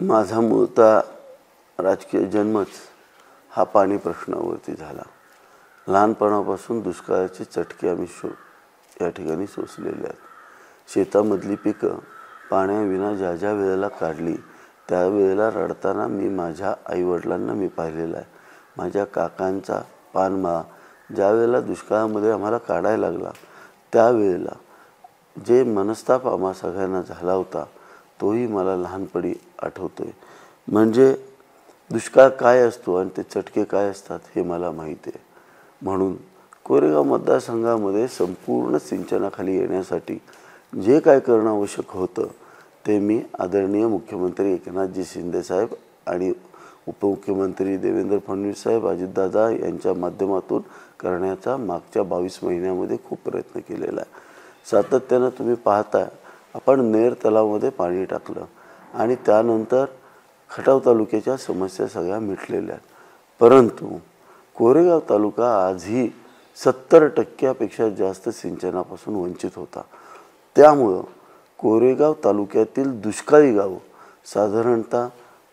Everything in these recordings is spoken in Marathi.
माझा मूळचा राजकीय जन्मच हा पाणी प्रश्नावरती झाला. लहानपणापासून दुष्काळाचे चटके आम्ही या ठिकाणी सोसलेले आहेत. शेतामधली पिकं पाण्याविना ज्या ज्या वेळेला काढली त्यावेळेला रडताना मी माझ्या आईवडिलांना मी पाहिलेलं आहे. माझ्या काकांचा पानमाळा ज्या वेळेला दुष्काळामध्ये आम्हाला काढायला लागला त्यावेळेला जे मनस्ताप आम्हा सगळ्यांना झाला होता तोही मला लहानपणी आठवतोय. म्हणजे दुष्काळ काय असतो आणि ते चटके काय असतात हे मला माहिती आहे. म्हणून कोरेगाव मतदारसंघामध्ये संपूर्ण सिंचनाखाली येण्यासाठी जे काय करणं आवश्यक होतं ते मी आदरणीय मुख्यमंत्री एकनाथजी शिंदेसाहेब आणि उपमुख्यमंत्री देवेंद्र फडणवीस साहेब, अजितदादा यांच्या माध्यमातून करण्याचा मागच्या 22 महिन्यामध्ये खूप प्रयत्न केलेला आहे. सातत्यानं तुम्ही पाहताय आपण नेर तलावामध्ये पाणी टाकलं आणि त्यानंतर खटाव तालुक्याच्या समस्या सगळ्या मिटलेल्या आहेत. परंतु कोरेगाव तालुका आजही 70% जास्त सिंचनापासून वंचित होता. त्यामुळं कोरेगाव तालुक्यातील दुष्काळी गावं साधारणतः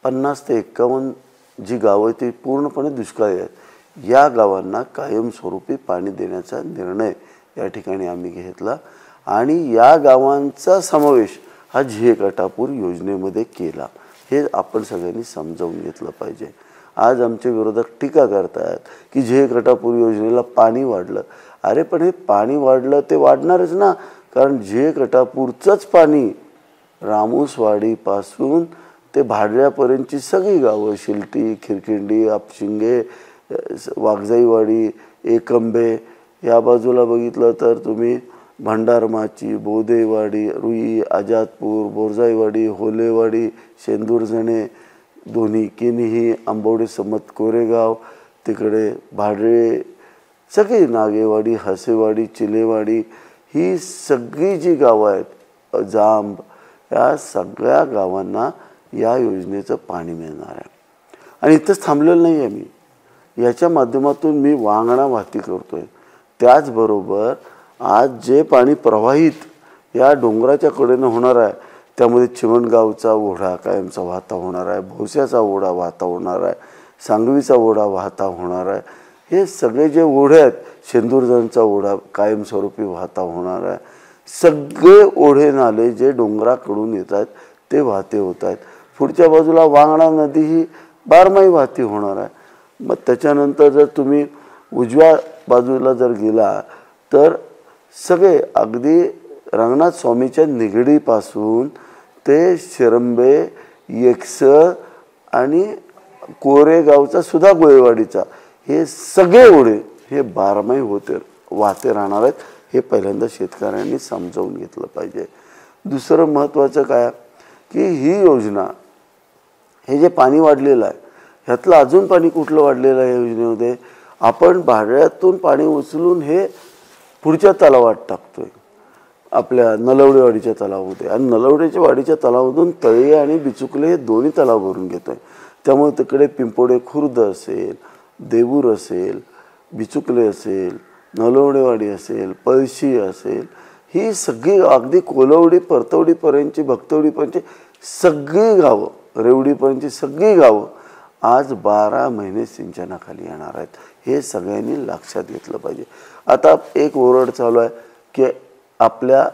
50 ते 51 जी गावं ती पूर्णपणे दुष्काळी आहेत. या गावांना कायमस्वरूपी पाणी देण्याचा निर्णय या ठिकाणी आम्ही घेतला आणि या गावांचा समावेश हा झेकटापूर योजनेमध्ये केला. हे आपण सगळ्यांनी समजावून घेतलं पाहिजे. आज आमचे विरोधक टीका करतात की झेकटापूर योजनेला पाणी वाढलं. अरे पण हे पाणी वाढलं ते वाढणारच ना, कारण झेकटापूरचंच पाणी रामूसवाडीपासून ते भाडऱ्यापर्यंतची सगळी गावं शिलटी, खिरखिंडी, आपशिंगे, वाघजाईवाडी, एकंबे, या बाजूला बघितलं तर तुम्ही भंडारमाची, बोदेवाडी, रुई, आजादपूर, बोरजाईवाडी, होलेवाडी, शेंदूरजणे, दोन्ही किनीही, आंबवडे, समत, कोरेगाव, तिकडे भाडरे, सगळी नागेवाडी, हसेवाडी, चिलेवाडी, ही सगळी जी गावं आहेत, जांब, या सगळ्या गावांना या योजनेचं पाणी मिळणार आहे. आणि इथंच थांबलेलं नाही आहे मी. याच्या माध्यमातून मी वांगणा वाहती करतोय. त्याचबरोबर आज जे पाणी प्रवाहित या डोंगराच्या कडेनं होणार आहे त्यामध्ये चिमणगावचा ओढा कायमचा वाहता होणार आहे, भोस्याचा ओढा वाहता होणार आहे, सांगवीचा ओढा वाहता होणार आहे. हे सगळे जे ओढे आहेत, शेंदूरजणचा ओढा कायमस्वरूपी वाहता होणार आहे. सगळे ओढे नाले जे डोंगराकडून येत आहेत ते वाहते होत आहेत. पुढच्या बाजूला वांगणा नदी ही बारमाही वाहती होणार आहे. मग त्याच्यानंतर जर तुम्ही उजव्या बाजूला जर गेला तर सगळे अगदी रंगनाथ स्वामीच्या निगडीपासून ते शिरंबे, येकसर आणि कोरेगावचा सुद्धा गोळेवाडीचा हे सगळे ओढे हे बारमाही वाहते राहणार आहेत. हे पहिल्यांदा शेतकऱ्यांनी समजावून घेतलं पाहिजे. दुसरं महत्त्वाचं काय की ही योजना हे जे पाणी वाढलेलं आहे ह्यातलं अजून पाणी कुठलं वाढलेलं आहे या योजनेमध्ये, आपण भाड्यातून पाणी उचलून हे पुढच्या तलावात टाकतोय, आपल्या नलवडेवाडीच्या तलावामध्ये. आणि नलवडेच्या वाडीच्या तलावातून तळे आणि बिचुकले हे दोन्ही तलाव भरून घेतोय. त्यामुळे तिकडे पिंपोडे खुर्द असेल, देऊर असेल, बिचुकले असेल, नलवडेवाडी असेल, पळशी असेल, ही सगळी अगदी कोलवडी परतवडीपर्यंतची, भक्तवडीपर्यंतची सगळी गावं, रेवडीपर्यंतची सगळी गावं आज 12 महिने सिंचनाखाली येणार आहेत. हे सगळ्यांनी लक्षात घेतलं पाहिजे. आता एक ओरड चालू आहे की आपल्या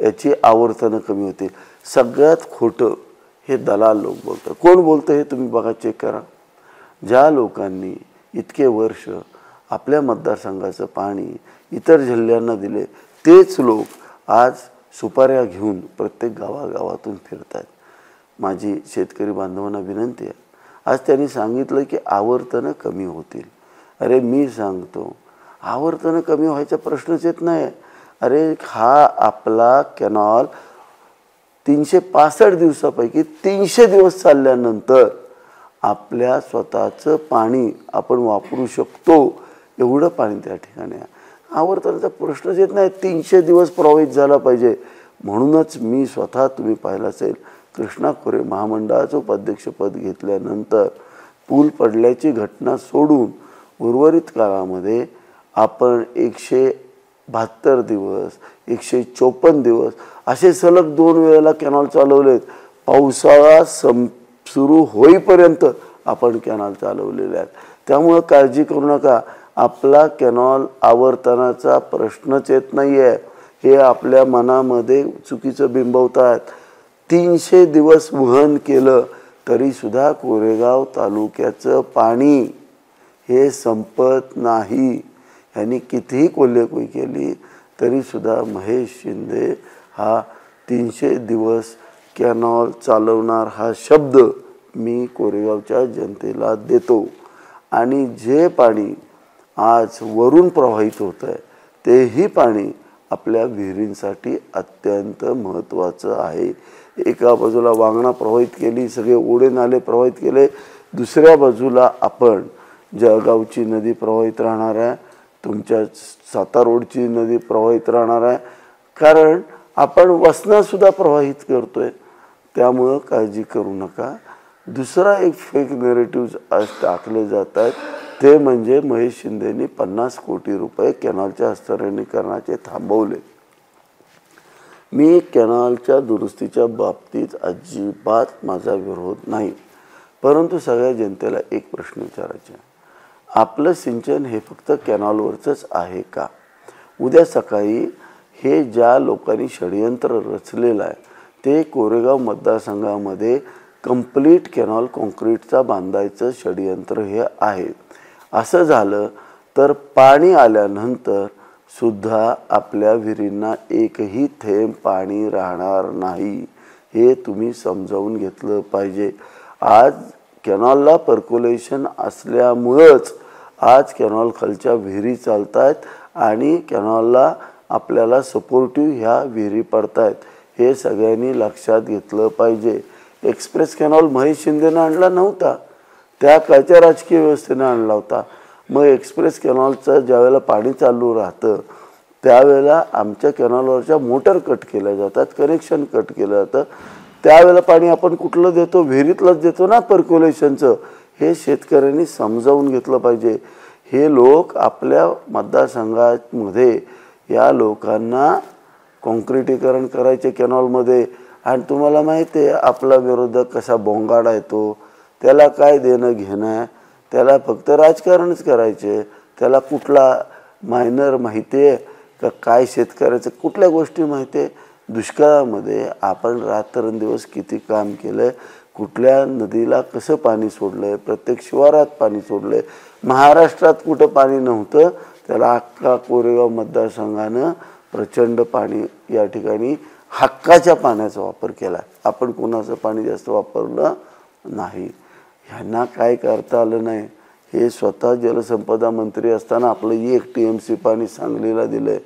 याची आवर्तनं कमी होतील. सगळ्यात खोटं हे दलाल लोक बोलतात. कोण बोलतं हे तुम्ही बघा, चेक करा. ज्या लोकांनी इतके वर्ष आपल्या मतदारसंघाचं पाणी इतर जिल्ह्यांना दिले तेच लोक आज सुपाऱ्या घेऊन प्रत्येक गावागावातून फिरत आहेत. माझी शेतकरी बांधवांना विनंती आहे. आज त्यांनी सांगितलं की आवर्तनं कमी होतील. अरे मी सांगतो आवर्तनं कमी व्हायचा प्रश्नच येत नाही. अरे हा आपला कॅनॉल 365 दिवसापैकी 300 दिवस चालल्यानंतर आपल्या स्वतःचं पाणी आपण वापरू शकतो एवढं पाणी त्या ठिकाणी आहे. आवर्तनाचा प्रश्नच येत नाही. 300 दिवस प्रवाहित झाला पाहिजे. म्हणूनच मी स्वतः तुम्ही पाहिलं असेल कृष्णा खोरे महामंडळाचं उपाध्यक्षपद घेतल्यानंतर पूल पडल्याची घटना सोडून उर्वरित काळामध्ये आपण 172 दिवस 154 दिवस असे सलग 2 वेळेला कॅनॉल चालवलेत. पावसाळा सुरू होईपर्यंत आपण कॅनॉल चालवलेले आहेत. त्यामुळं काळजी करू नका. आपला कॅनॉल आवर्तनाचा प्रश्नच येत नाही आहे, हे आपल्या मनामध्ये चुकीचं बिंबवतात. 300 दिवस वहन केलं तरीसुद्धा कोरेगाव तालुक्याचं पाणी हे संपत नाही. यांनी कितीही कोल्हेकुई केली तरीसुद्धा महेश शिंदे हा 300 दिवस कॅनॉल चालवणार हा शब्द मी कोरेगावच्या जनतेला देतो. आणि जे पाणी आज वरून प्रवाहित होत आहे तेही पाणी आपल्या विहिरींसाठी अत्यंत महत्त्वाचं आहे. एका बाजूला वांगणा प्रवाहित केली, सगळे ओढे नाले प्रवाहित केले, दुसऱ्या बाजूला आपण जळगावची नदी प्रवाहित राहणार आहे, तुमच्या सातारोडची नदी प्रवाहित राहणार आहे, कारण आपण वसनासुद्धा प्रवाहित करतोय. त्यामुळं काळजी करू नका. दुसरा एक फेक नेरेटिव्ह आज टाकले जात आहेत ते म्हणजे महेश शिंदेनी 50 कोटी रुपये कॅनॉलच्या हस्तांतरणीकरणाचे थांबवले. मी कॅनॉलच्या दुरुस्तीच्या बाबतीत अजिबात माझा विरोध नाही, परंतु सगळ्या जनतेला एक प्रश्न विचारायचा आहे, आपलं सिंचन हे फक्त कॅनॉलवरचंच आहे का? उद्या सकाळी हे ज्या लोकांनी षडयंत्र रचलेलं आहे ते कोरेगाव मतदारसंघामध्ये कंप्लीट कॅनॉल कॉन्क्रीटचा बांधायचं षडयंत्र हे आहे. असं झालं तर पाणी आल्यानंतर सुद्धा आपल्या विहिरींना एकही थेंब पाणी राहणार नाही, हे तुम्ही समजावून घेतलं पाहिजे. आज कॅनॉलला पर्क्युलेशन असल्यामुळंच आज कॅनॉल खालच्या विहिरी चालत आहेत आणि कॅनॉलला आपल्याला सपोर्टिव्ह ह्या विहिरी पडत आहेत, हे सगळ्यांनी लक्षात घेतलं पाहिजे. एक्सप्रेस कॅनॉल महेश शिंदेनं आणला नव्हता, त्या काळच्या राजकीय व्यवस्थेनं आणला होता. मग एक्सप्रेस कॅनॉलचं ज्यावेळेला पाणी चालू राहतं त्यावेळेला आमच्या कॅनॉलवरच्या मोटर कट केल्या जातात, कनेक्शन कट केलं जातं. त्यावेळेला पाणी आपण कुठलं देतो? विहिरीतलंच देतो ना पर्क्युलेशनचं. हे शेतकऱ्यांनी समजावून घेतलं पाहिजे. हे लोक आपल्या मतदारसंघामध्ये या लोकांना कॉन्क्रिटीकरण करायचे कॅनॉलमध्ये, आणि तुम्हाला माहिती आहे आपला विरोधक कसा बोंगाडा येतो, त्याला काय देणं घेणं आहे, त्याला फक्त राजकारणच करायचे, त्याला कुठला मायनर माहिती आहे का काय शेतकऱ्याचं कुठल्या गोष्टी माहिती आहे? दुष्काळामध्ये आपण रात्रंदिवस किती काम केलं आहे, कुठल्या नदीला कसं पाणी सोडलं आहे, प्रत्येक शिवारात पाणी सोडलं आहे. महाराष्ट्रात कुठं पाणी नव्हतं त्याला अख्खा कोरेगाव मतदारसंघानं प्रचंड पाणी या ठिकाणी हक्काच्या पाण्याचा वापर केला. आपण कोणाचं पाणी जास्त वापरलं नाही. ह्यांना काय करता आलं नाही, हे स्वतः जलसंपदा मंत्री असताना आपलं 1 TMC पाणी सांगलीला दिलं आहे.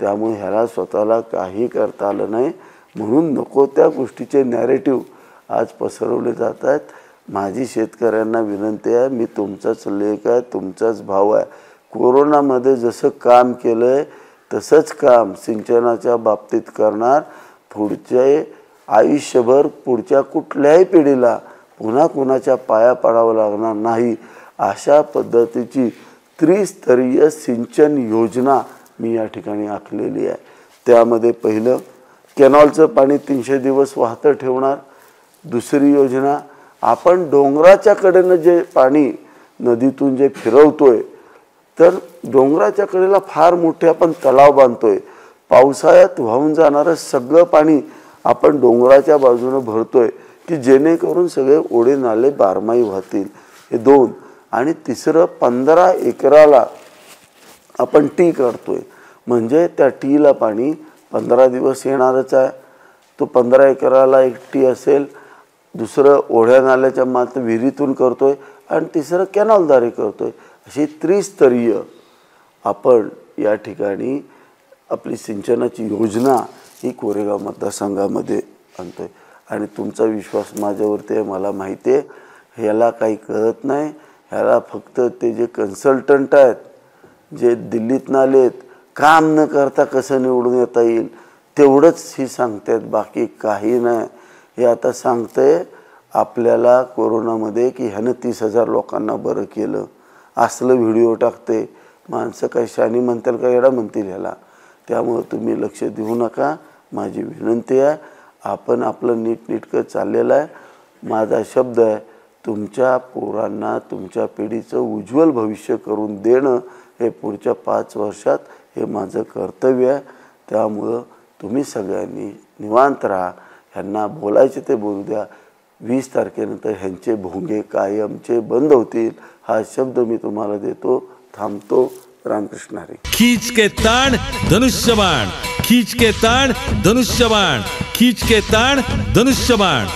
त्यामुळे ह्याला स्वतःला काही करता आलं नाही, म्हणून नको त्या गोष्टीचे नॅरेटिव्ह आज पसरवले जात आहेत. माझी शेतकऱ्यांना विनंती आहे, मी तुमचाच लेक आहे, तुमचाच भाऊ आहे. कोरोनामध्ये जसं काम केलं आहे तसंच काम सिंचनाच्या बाबतीत करणार. पुढचे आयुष्यभर पुढच्या कुठल्याही पिढीला पुन्हा कुणाच्या पाया पडावं लागणार नाही, अशा पद्धतीची त्रिस्तरीय सिंचन योजना मी या ठिकाणी आखलेली आहे. त्यामध्ये पहिलं कॅनॉलचं पाणी 300 दिवस वाहतं ठेवणार. दुसरी योजना, आपण डोंगराच्या कडेनं जे पाणी नदीतून जे फिरवतोय तर डोंगराच्या कडेला फार मोठे आपण तलाव बांधतोय. पावसाळ्यात वाहून जाणारं सगळं पाणी आपण डोंगराच्या बाजूनं भरतोय की जेणेकरून सगळे ओढे नाले बारमाही वाहतील. हे 2. आणि तिसरं 15 एकराला आपण टी काढतोय, म्हणजे त्या टीला पाणी 15 दिवस येणारच आहे. तो 15 एकराला एक टी असेल. दुसरं ओढ्या नाल्याच्या मात्र विहिरीतून करतोय आणि तिसरं कॅनॉलद्वारे करतोय. अशी त्रिस्तरीय आपण या ठिकाणी आपली सिंचनाची योजना ही कोरेगाव मतदारसंघामध्ये आणतोय. आणि तुमचा विश्वास माझ्यावरती आहे, मला माहिती आहे. ह्याला काही कळत नाही. ह्याला फक्त ते जे कन्सल्टंट आहेत, जे दिल्लीतनं आलेत, काम न करता कसं निवडून येता येईल तेवढंच ही सांगतात, बाकी काही नाही. हे आता सांगतंय आपल्याला कोरोनामध्ये की ह्यानं 30,000 लोकांना बरं केलं, असलं व्हिडिओ टाकते. माणसं काही शानी म्हणतील का येडा म्हणतील ह्याला. त्यामुळं तुम्ही लक्ष देऊ नका. माझी विनंती आहे, आपण आपलं नीटनेटकं चाललेलं आहे. माझा शब्द आहे, तुमच्या पोरांना तुमच्या पिढीचं उज्ज्वल भविष्य करून देणं हे पुढच्या 5 वर्षात हे माझं कर्तव्य आहे. त्यामुळं तुम्ही सगळ्यांनी निवांत राहा. ह्यांना बोलायचे ते बोलू द्या. 20 तारखेनंतर ह्यांचे भोंगे कायमचे बंद होतील हा शब्द मी तुम्हाला देतो. थांबतो. रामकृष्ण हरी. खींच के ताण धनुष्यबाण, खींच के ताण धनुष्यबाण, खींच के ताण धनुष्यबाण.